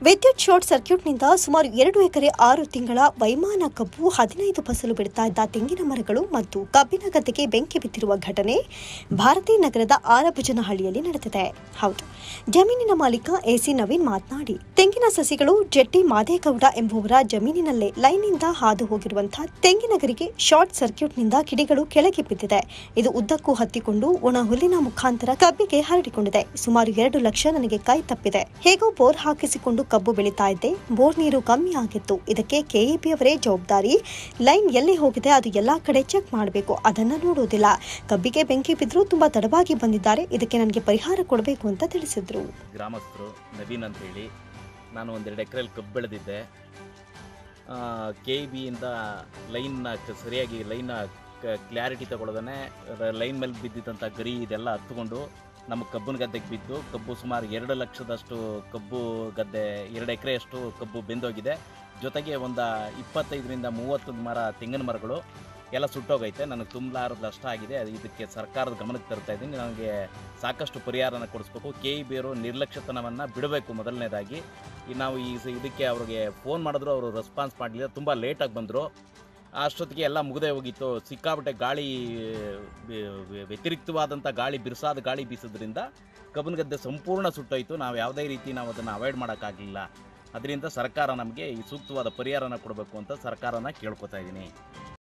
ವಿದ್ಯುತ್ ಶಾರ್ಟ್ ಸರ್ಕ್ಯೂಟ್ನಿಂದ ಸುಮಾರು 2 ಎಕರೆ 6 ತಿಂಗಳ ವೈಮಾನ ಕಬ್ಬು 15 ಫಸಲು ಬಿಡುತ್ತಾ ಇದ್ದ ತೆಂಗಿನ ಮರಗಳು ಮತ್ತು ಕಬ್ಬಿನ ಗದ್ದೆಗೆ ಬೆಂಕಿ ಬಿದ್ದಿರುವ ಘಟನೆ ಭಾರತೀ ನಗರದ ಆರಭುಜನಹಳ್ಳಿಯಲ್ಲಿ ನಡೆದಿದೆ. ಹೌದು, ಜಮೀನಿನ ಮಾಲೀಕ ಎಸಿ ನವೀನ್ ಮಾತನಾಡಿ, ತೆಂಗಿನ ಸಸಿಗಳು ಜೆಟ್ಟಿ ಮಾದೇಗೌಡ ಎಂಬುವರ ಜಮೀನಿನಲ್ಲೇ ಲೈನ್ನಿಂದ ಹಾದು ಹೋಗಿರುವಂತಹ ತೆಂಗಿನ ಗರಿಗೆ ಶಾರ್ಟ್ ಸರ್ಕ್ಯೂಟ್ನಿಂದ ಕಿಡಿಗಳು ಕೆಳಗೆ ಬಿದ್ದಿದೆ. ಇದು ಉದ್ದಕ್ಕೂ ಹತ್ತಿಕೊಂಡು ಒಣ ಹುಲ್ಲಿನ ಮುಖಾಂತರ ಕಬ್ಬಿಗೆ ಹರಡಿಕೊಂಡಿದೆ. ಸುಮಾರು 2 ಲಕ್ಷ ನನಗೆ ಕೈ ತಪ್ಪಿದೆ. ಹೇಗೋ ಬೋರ್ ಹಾಕಿಸಿಕೊಂಡು ಕಬ್ಬು ಬೆಳೀತಾ ಇದ್ದೆ. ಬೋರ್ ನೀರು ಕಮ್ಮಿ ಆಗಿತ್ತು. ಇದಕ್ಕೆ ಕೆಇಬಿ ಅವರೇ ಜವಾಬ್ದಾರಿ. ಲೈನ್ ಎಲ್ಲಿ ಹೋಗಿದೆ ಅದು ಎಲ್ಲಾ ಕಡೆ ಚೆಕ್ ಮಾಡಬೇಕು, ಅದನ್ನ ನೋಡೋದಿಲ್ಲ. ಕಬ್ಬಿಗೆ ಬೆಂಕಿ ಬಿದ್ದರೂ ತುಂಬಾ ತಡವಾಗಿ ಬಂದಿದ್ದಾರೆ. ಇದಕ್ಕೆ ನನಗೆ ಪರಿಹಾರ ಕೊಡಬೇಕು ಅಂತ ತಿಳಿಸಿದ್ರು. ಗ್ರಾಮಸ್ಥರು ನವೀನ್ ಅಂತ ಹೇಳಿ, ನಾನು 1-2 ಎಕರೆಯಲ್ಲಿ ಕಬ್ಬು ಬೆಳೆದಿದ್ದೆ. ಕೆಇಬಿಯಿಂದ ಲೈನ್ನ ಸರಿಯಾಗಿ ಲೈನ್ನ ಕ್ಲಾರಿಟಿ ತಗೊಳ್ಳೋದನ್ನೇ ಲೈನ್ ಮೇಲೆ ಬಿದ್ದಿದ್ದಂಥ ಗರಿ ಇದೆಲ್ಲ ಹತ್ಕೊಂಡು ನಮ್ಮ ಕಬ್ಬಿನ ಗದ್ದೆಗೆ ಬಿದ್ದು, ಕಬ್ಬು ಸುಮಾರು 2 ಲಕ್ಷದಷ್ಟು ಕಬ್ಬು ಗದ್ದೆ, 2 ಎಕರೆಯಷ್ಟು ಕಬ್ಬು ಬೆಂದೋಗಿದೆ. ಜೊತೆಗೆ ಒಂದು 25ರಿಂದ 30 ಮರ ತೆಂಗಿನ ಮರಗಳು ಎಲ್ಲ ಸುಟ್ಟೋಗೈತೆ. ನನಗೆ ತುಂಬಲಾರದ ನಷ್ಟ ಆಗಿದೆ. ಇದಕ್ಕೆ ಸರ್ಕಾರದ ಗಮನಕ್ಕೆ ತರ್ತಾ ಇದ್ದೀನಿ. ನನಗೆ ಸಾಕಷ್ಟು ಪರಿಹಾರನ ಕೊಡಿಸ್ಬೇಕು. ಕೆಇಬಿಯವರು ನಿರ್ಲಕ್ಷ್ಯತನವನ್ನು ಬಿಡಬೇಕು. ಮೊದಲನೇದಾಗಿ ನಾವು ಇದಕ್ಕೆ ಅವ್ರಿಗೆ ಫೋನ್ ಮಾಡಿದ್ರು, ಅವರು ರೆಸ್ಪಾನ್ಸ್ ಮಾಡಲಿಲ್ಲ. ತುಂಬ ಲೇಟಾಗಿ ಬಂದರು. ಅಷ್ಟೊತ್ತಿಗೆ ಎಲ್ಲ ಮುಗಿದೇ ಹೋಗಿತ್ತು. ಸಿಕ್ಕಾಪಟ್ಟೆ ಗಾಳಿ, ವ್ಯತಿರಿಕ್ತವಾದಂಥ ಗಾಳಿ, ಬಿರುಸಾದ ಗಾಳಿ ಬೀಸೋದ್ರಿಂದ ಕಬ್ಬಿನ ಗದ್ದೆ ಸಂಪೂರ್ಣ ಸುಟ್ಟೋಯ್ತು. ನಾವು ಯಾವುದೇ ರೀತಿ ನಾವು ಅದನ್ನು ಅವಾಯ್ಡ್ ಮಾಡೋಕ್ಕಾಗಲಿಲ್ಲ. ಅದರಿಂದ ಸರ್ಕಾರ ನಮಗೆ ಈ ಸೂಕ್ತವಾದ ಪರಿಹಾರನ ಕೊಡಬೇಕು ಅಂತ ಸರ್ಕಾರನ ಕೇಳ್ಕೊತಾ ಇದ್ದೀನಿ.